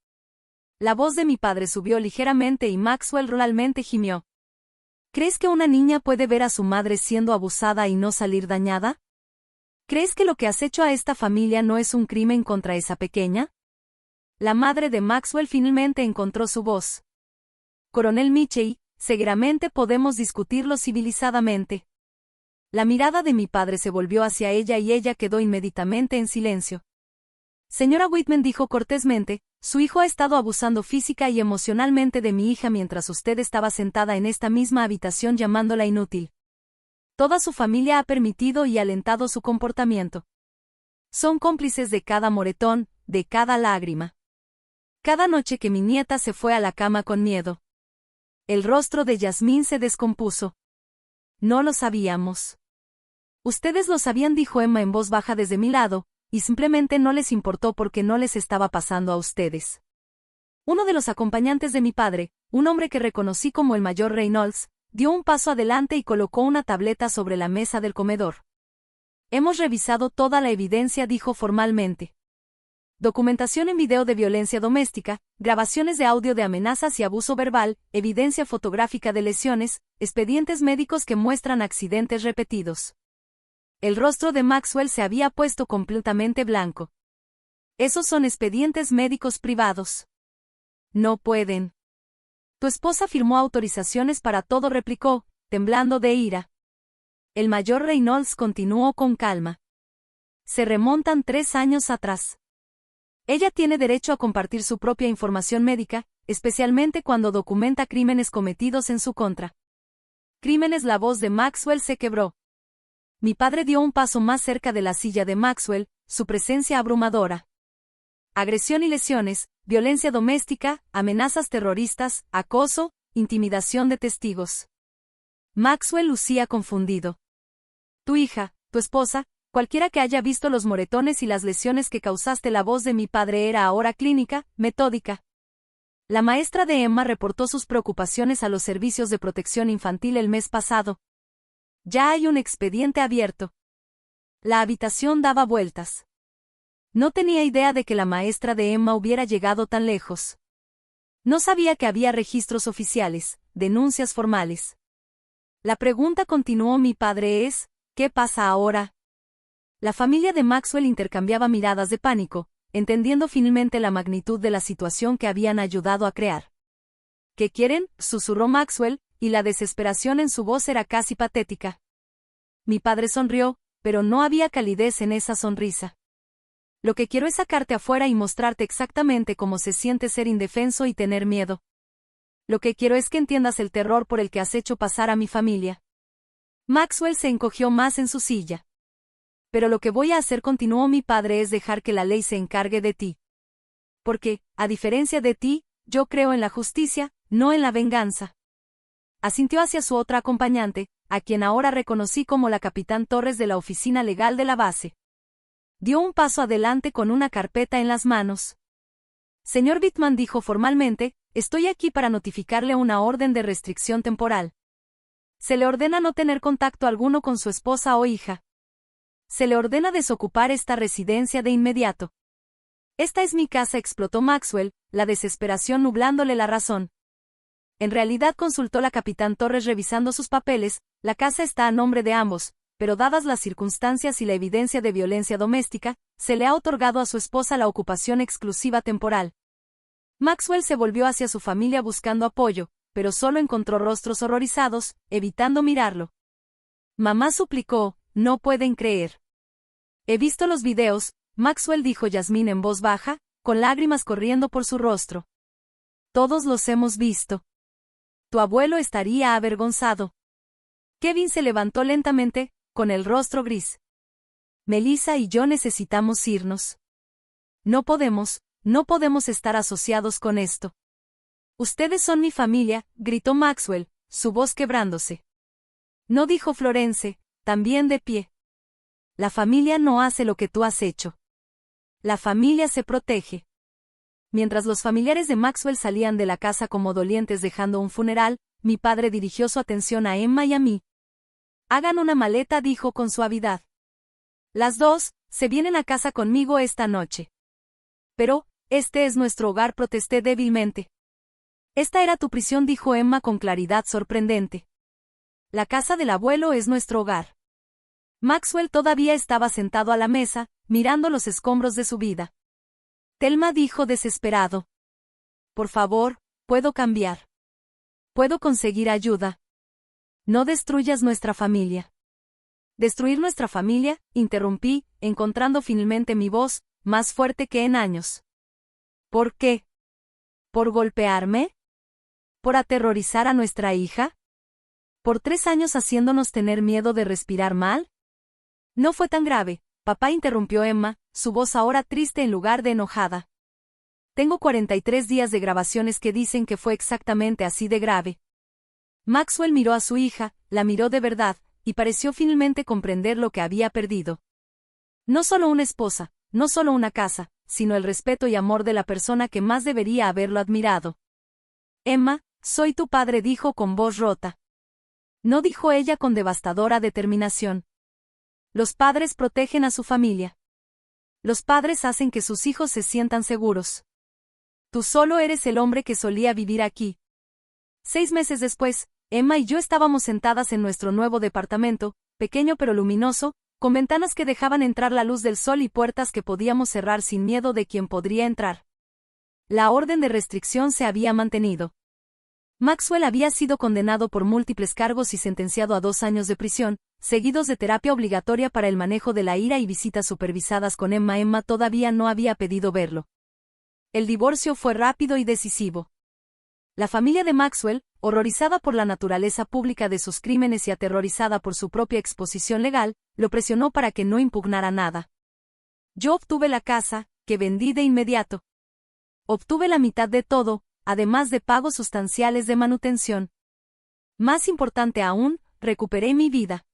[SPEAKER 1] La voz de mi padre subió ligeramente y Maxwell realmente gimió. ¿Crees que una niña puede ver a su madre siendo abusada y no salir dañada? ¿Crees que lo que has hecho a esta familia no es un crimen contra esa pequeña? La madre de Maxwell finalmente encontró su voz. Coronel Mitchell, seguramente podemos discutirlo civilizadamente. La mirada de mi padre se volvió hacia ella y ella quedó inmediatamente en silencio. Señora Whitman, dijo cortésmente, su hijo ha estado abusando física y emocionalmente de mi hija mientras usted estaba sentada en esta misma habitación llamándola inútil. Toda su familia ha permitido y alentado su comportamiento. Son cómplices de cada moretón, de cada lágrima. Cada noche que mi nieta se fue a la cama con miedo. El rostro de Yasmín se descompuso. No lo sabíamos. Ustedes lo sabían, dijo Emma en voz baja desde mi lado, y simplemente no les importó porque no les estaba pasando a ustedes. Uno de los acompañantes de mi padre, un hombre que reconocí como el mayor Reynolds, dio un paso adelante y colocó una tableta sobre la mesa del comedor. Hemos revisado toda la evidencia, dijo formalmente. Documentación en video de violencia doméstica, grabaciones de audio de amenazas y abuso verbal, evidencia fotográfica de lesiones, expedientes médicos que muestran accidentes repetidos. El rostro de Maxwell se había puesto completamente blanco. Esos son expedientes médicos privados. No pueden. Tu esposa firmó autorizaciones para todo, replicó, temblando de ira. El mayor Reynolds continuó con calma. Se remontan 3 años atrás. Ella tiene derecho a compartir su propia información médica, especialmente cuando documenta crímenes cometidos en su contra. Crímenes. La voz de Maxwell se quebró. Mi padre dio un paso más cerca de la silla de Maxwell, su presencia abrumadora. Agresión y lesiones, violencia doméstica, amenazas terroristas, acoso, intimidación de testigos. Maxwell lucía confundido. Tu hija, tu esposa, cualquiera que haya visto los moretones y las lesiones que causaste. La voz de mi padre era ahora clínica, metódica. La maestra de Emma reportó sus preocupaciones a los servicios de protección infantil el mes pasado. Ya hay un expediente abierto. La habitación daba vueltas. No tenía idea de que la maestra de Emma hubiera llegado tan lejos. No sabía que había registros oficiales, denuncias formales. La pregunta, continuó mi padre, es, ¿qué pasa ahora? La familia de Maxwell intercambiaba miradas de pánico, entendiendo finalmente la magnitud de la situación que habían ayudado a crear. ¿Qué quieren?, susurró Maxwell, y la desesperación en su voz era casi patética. Mi padre sonrió, pero no había calidez en esa sonrisa. Lo que quiero es sacarte afuera y mostrarte exactamente cómo se siente ser indefenso y tener miedo. Lo que quiero es que entiendas el terror por el que has hecho pasar a mi familia. Maxwell se encogió más en su silla. Pero lo que voy a hacer, continuó mi padre, es dejar que la ley se encargue de ti. Porque, a diferencia de ti, yo creo en la justicia, no en la venganza. Asintió hacia su otra acompañante, a quien ahora reconocí como la capitán Torres de la oficina legal de la base. Dio un paso adelante con una carpeta en las manos. Señor Bittman, dijo formalmente, estoy aquí para notificarle una orden de restricción temporal. Se le ordena no tener contacto alguno con su esposa o hija. Se le ordena desocupar esta residencia de inmediato. Esta es mi casa, explotó Maxwell, la desesperación nublándole la razón. En realidad, consultó la capitán Torres revisando sus papeles, la casa está a nombre de ambos, pero dadas las circunstancias y la evidencia de violencia doméstica, se le ha otorgado a su esposa la ocupación exclusiva temporal. Maxwell se volvió hacia su familia buscando apoyo, pero solo encontró rostros horrorizados, evitando mirarlo. Mamá suplicó, no pueden creer. He visto los videos, Maxwell, dijo Yasmín en voz baja, con lágrimas corriendo por su rostro. Todos los hemos visto. Tu abuelo estaría avergonzado. Kevin se levantó lentamente, con el rostro gris. Melissa y yo necesitamos irnos. No podemos estar asociados con esto. Ustedes son mi familia, gritó Maxwell, su voz quebrándose. No, dijo Florence, también de pie. La familia no hace lo que tú has hecho. La familia se protege. Mientras los familiares de Maxwell salían de la casa como dolientes dejando un funeral, mi padre dirigió su atención a Emma y a mí. Hagan una maleta, dijo con suavidad. Las dos, se vienen a casa conmigo esta noche. Pero, este es nuestro hogar, protesté débilmente. Esta era tu prisión, dijo Emma con claridad sorprendente. La casa del abuelo es nuestro hogar. Maxwell todavía estaba sentado a la mesa, mirando los escombros de su vida. Thelma dijo desesperado. Por favor, puedo cambiar. Puedo conseguir ayuda. No destruyas nuestra familia. ¿Destruir nuestra familia?, interrumpí, encontrando finalmente mi voz, más fuerte que en años. ¿Por qué? ¿Por golpearme? ¿Por aterrorizar a nuestra hija? ¿Por 3 años haciéndonos tener miedo de respirar mal? No fue tan grave, papá, interrumpió Emma, su voz ahora triste en lugar de enojada. Tengo 43 días de grabaciones que dicen que fue exactamente así de grave. Maxwell miró a su hija, la miró de verdad, y pareció finalmente comprender lo que había perdido. No solo una esposa, no solo una casa, sino el respeto y amor de la persona que más debería haberlo admirado. Emma, soy tu padre, dijo con voz rota. No, dijo ella con devastadora determinación. Los padres protegen a su familia. Los padres hacen que sus hijos se sientan seguros. Tú solo eres el hombre que solía vivir aquí. 6 meses después, Emma y yo estábamos sentadas en nuestro nuevo departamento, pequeño pero luminoso, con ventanas que dejaban entrar la luz del sol y puertas que podíamos cerrar sin miedo de quién podría entrar. La orden de restricción se había mantenido. Maxwell había sido condenado por múltiples cargos y sentenciado a 2 años de prisión, seguidos de terapia obligatoria para el manejo de la ira y visitas supervisadas con Emma. Emma todavía no había pedido verlo. El divorcio fue rápido y decisivo. La familia de Maxwell, horrorizada por la naturaleza pública de sus crímenes y aterrorizada por su propia exposición legal, lo presionó para que no impugnara nada. Yo obtuve la casa, que vendí de inmediato. Obtuve la mitad de todo, además de pagos sustanciales de manutención. Más importante aún, recuperé mi vida.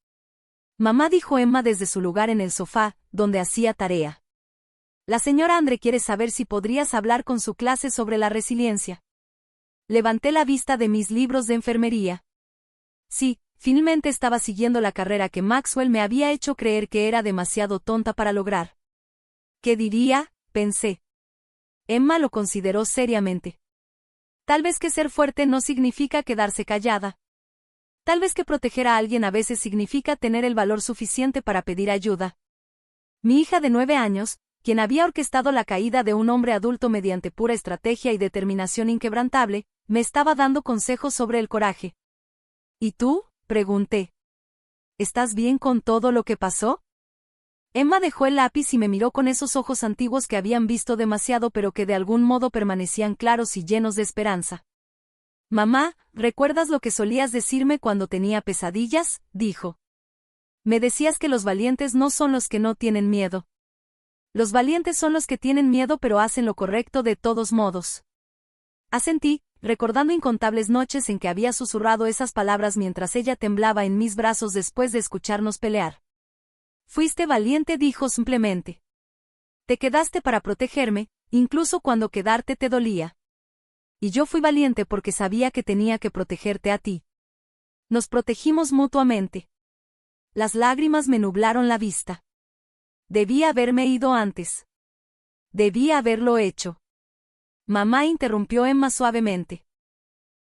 [SPEAKER 1] Mamá, dijo Emma desde su lugar en el sofá, donde hacía tarea. La señora Andre quiere saber si podrías hablar con su clase sobre la resiliencia. Levanté la vista de mis libros de enfermería. Sí, finalmente estaba siguiendo la carrera que Maxwell me había hecho creer que era demasiado tonta para lograr. ¿Qué diría?, pensé. Emma lo consideró seriamente. Tal vez que ser fuerte no significa quedarse callada. Tal vez que proteger a alguien a veces significa tener el valor suficiente para pedir ayuda. Mi hija de 9 años, quien había orquestado la caída de un hombre adulto mediante pura estrategia y determinación inquebrantable, me estaba dando consejos sobre el coraje. ¿Y tú?, pregunté. ¿Estás bien con todo lo que pasó? Emma dejó el lápiz y me miró con esos ojos antiguos que habían visto demasiado pero que de algún modo permanecían claros y llenos de esperanza. Mamá, ¿recuerdas lo que solías decirme cuando tenía pesadillas?, dijo. Me decías que los valientes no son los que no tienen miedo. Los valientes son los que tienen miedo pero hacen lo correcto de todos modos. Asentí, recordando incontables noches en que había susurrado esas palabras mientras ella temblaba en mis brazos después de escucharnos pelear. Fuiste valiente, dijo simplemente. Te quedaste para protegerme, incluso cuando quedarte te dolía. Y yo fui valiente porque sabía que tenía que protegerte a ti. Nos protegimos mutuamente. Las lágrimas me nublaron la vista. Debí haberme ido antes. Debí haberlo hecho. Mamá, interrumpió Emma suavemente.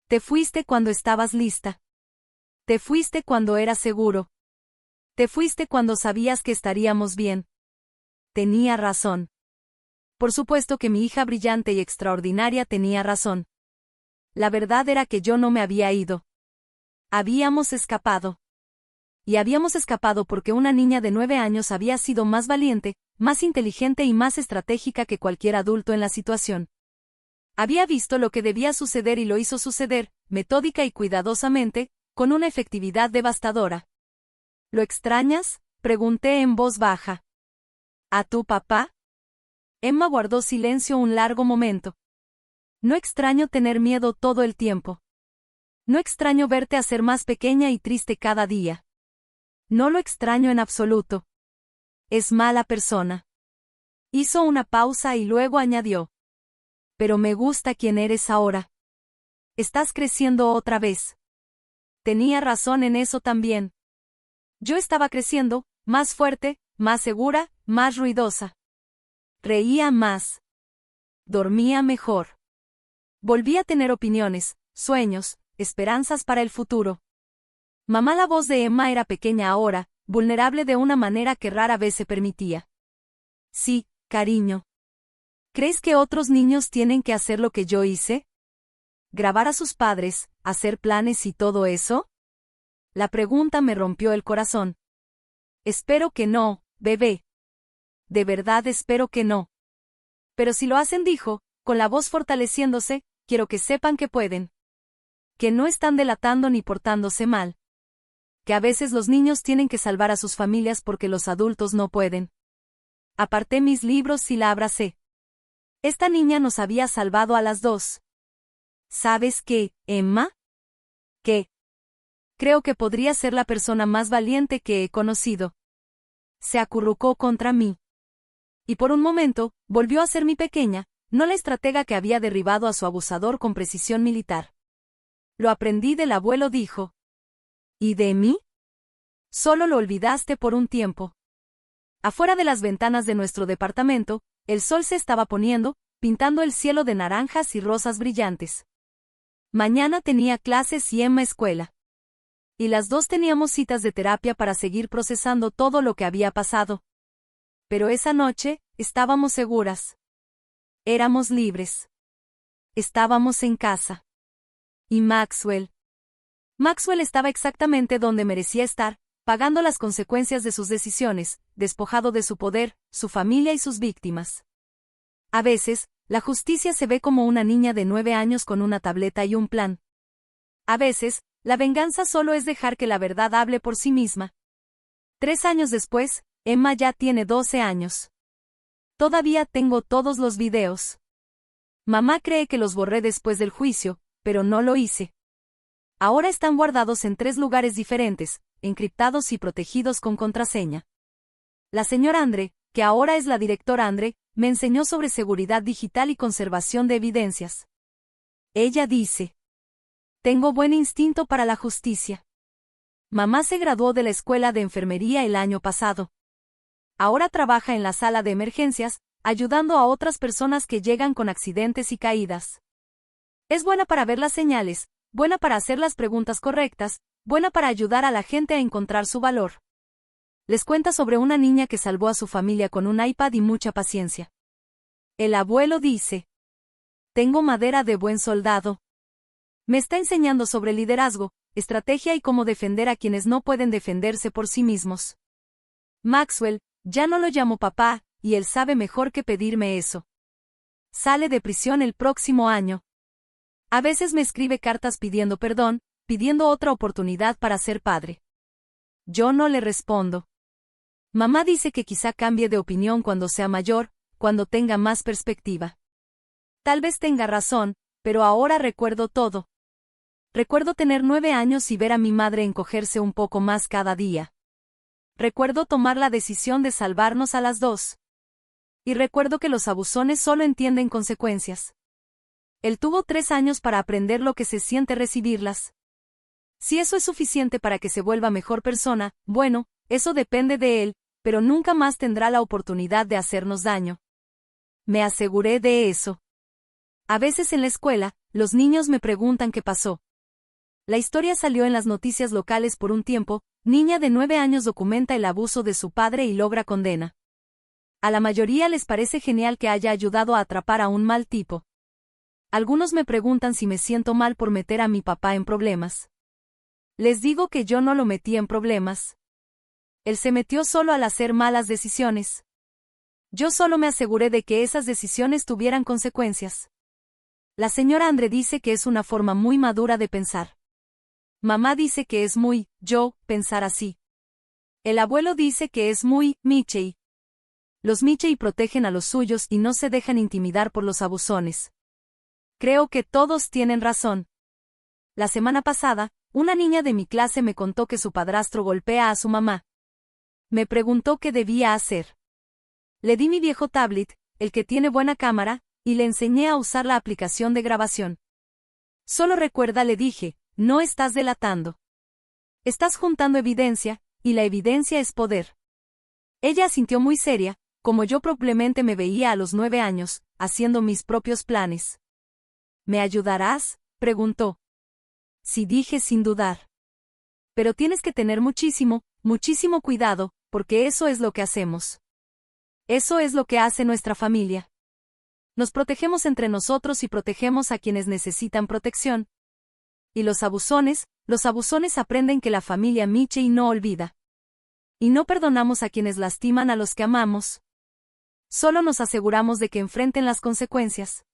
[SPEAKER 1] Te fuiste cuando estabas lista. Te fuiste cuando eras seguro. Te fuiste cuando sabías que estaríamos bien. Tenía razón. Por supuesto que mi hija brillante y extraordinaria tenía razón. La verdad era que yo no me había ido. Habíamos escapado. Y habíamos escapado porque una niña de 9 años había sido más valiente, más inteligente y más estratégica que cualquier adulto en la situación. Había visto lo que debía suceder y lo hizo suceder, metódica y cuidadosamente, con una efectividad devastadora. ¿Lo extrañas?, pregunté en voz baja. ¿A tu papá? Emma guardó silencio un largo momento. No extraño tener miedo todo el tiempo. No extraño verte hacer más pequeña y triste cada día. No lo extraño en absoluto. Es mala persona. Hizo una pausa y luego añadió. Pero me gusta quien eres ahora. Estás creciendo otra vez. Tenía razón en eso también. Yo estaba creciendo, más fuerte, más segura, más ruidosa. Reía más. Dormía mejor. Volví a tener opiniones, sueños, esperanzas para el futuro. Mamá, la voz de Emma era pequeña ahora, vulnerable de una manera que rara vez se permitía. Sí, cariño. ¿Crees que otros niños tienen que hacer lo que yo hice? ¿Grabar a sus padres, hacer planes y todo eso? La pregunta me rompió el corazón. Espero que no, bebé. De verdad espero que no. Pero si lo hacen, dijo, con la voz fortaleciéndose, quiero que sepan que pueden. Que no están delatando ni portándose mal. Que a veces los niños tienen que salvar a sus familias porque los adultos no pueden. Aparté mis libros y la abracé. Esta niña nos había salvado a las dos. ¿Sabes qué, Emma? ¿Qué? Creo que podría ser la persona más valiente que he conocido. Se acurrucó contra mí. Y por un momento, volvió a ser mi pequeña, no la estratega que había derribado a su abusador con precisión militar. Lo aprendí del abuelo, dijo. ¿Y de mí? Solo lo olvidaste por un tiempo. Afuera de las ventanas de nuestro departamento, el sol se estaba poniendo, pintando el cielo de naranjas y rosas brillantes. Mañana tenía clases y Emma escuela. Y las dos teníamos citas de terapia para seguir procesando todo lo que había pasado. Pero esa noche, estábamos seguras. Éramos libres. Estábamos en casa. Y Maxwell. Maxwell estaba exactamente donde merecía estar, pagando las consecuencias de sus decisiones, despojado de su poder, su familia y sus víctimas. A veces, la justicia se ve como una niña de 9 años con una tableta y un plan. A veces, la venganza solo es dejar que la verdad hable por sí misma. 3 años después, Emma ya tiene 12 años. Todavía tengo todos los videos. Mamá cree que los borré después del juicio, pero no lo hice. Ahora están guardados en 3 lugares diferentes, encriptados y protegidos con contraseña. La señora Andre, que ahora es la directora Andre, me enseñó sobre seguridad digital y conservación de evidencias. Ella dice: tengo buen instinto para la justicia. Mamá se graduó de la escuela de enfermería el año pasado. Ahora trabaja en la sala de emergencias, ayudando a otras personas que llegan con accidentes y caídas. Es buena para ver las señales, buena para hacer las preguntas correctas, buena para ayudar a la gente a encontrar su valor. Les cuenta sobre una niña que salvó a su familia con un iPad y mucha paciencia. El abuelo dice: tengo madera de buen soldado. Me está enseñando sobre liderazgo, estrategia y cómo defender a quienes no pueden defenderse por sí mismos. Maxwell, Ya no lo llamo papá, y él sabe mejor que pedirme eso. Sale de prisión el próximo año. A veces me escribe cartas pidiendo perdón, pidiendo otra oportunidad para ser padre. Yo no le respondo. Mamá dice que quizá cambie de opinión cuando sea mayor, cuando tenga más perspectiva. Tal vez tenga razón, pero ahora recuerdo todo. Recuerdo tener 9 años y ver a mi madre encogerse un poco más cada día. Recuerdo tomar la decisión de salvarnos a las dos. Y recuerdo que los abusones solo entienden consecuencias. Él tuvo 3 años para aprender lo que se siente recibirlas. Si eso es suficiente para que se vuelva mejor persona, bueno, eso depende de él, pero nunca más tendrá la oportunidad de hacernos daño. Me aseguré de eso. A veces en la escuela, los niños me preguntan qué pasó. La historia salió en las noticias locales por un tiempo. Niña de 9 años documenta el abuso de su padre y logra condena. A la mayoría les parece genial que haya ayudado a atrapar a un mal tipo. Algunos me preguntan si me siento mal por meter a mi papá en problemas. Les digo que yo no lo metí en problemas. Él se metió solo al hacer malas decisiones. Yo solo me aseguré de que esas decisiones tuvieran consecuencias. La señora Andre dice que es una forma muy madura de pensar. Mamá dice que es muy yo pensar así. El abuelo dice que es muy Michei. Los Michei protegen a los suyos y no se dejan intimidar por los abusones. Creo que todos tienen razón. La semana pasada, una niña de mi clase me contó que su padrastro golpea a su mamá. Me preguntó qué debía hacer. Le di mi viejo tablet, el que tiene buena cámara, y le enseñé a usar la aplicación de grabación. Solo recuerda, le dije, no estás delatando. Estás juntando evidencia, y la evidencia es poder. Ella asintió muy seria, como yo probablemente me veía a los 9 años, haciendo mis propios planes. ¿Me ayudarás?, preguntó. Sí, dije sin dudar. Pero tienes que tener muchísimo cuidado, porque eso es lo que hacemos. Eso es lo que hace nuestra familia. Nos protegemos entre nosotros y protegemos a quienes necesitan protección. Y los abusones aprenden que la familia Michei no olvida. Y no perdonamos a quienes lastiman a los que amamos. Solo nos aseguramos de que enfrenten las consecuencias.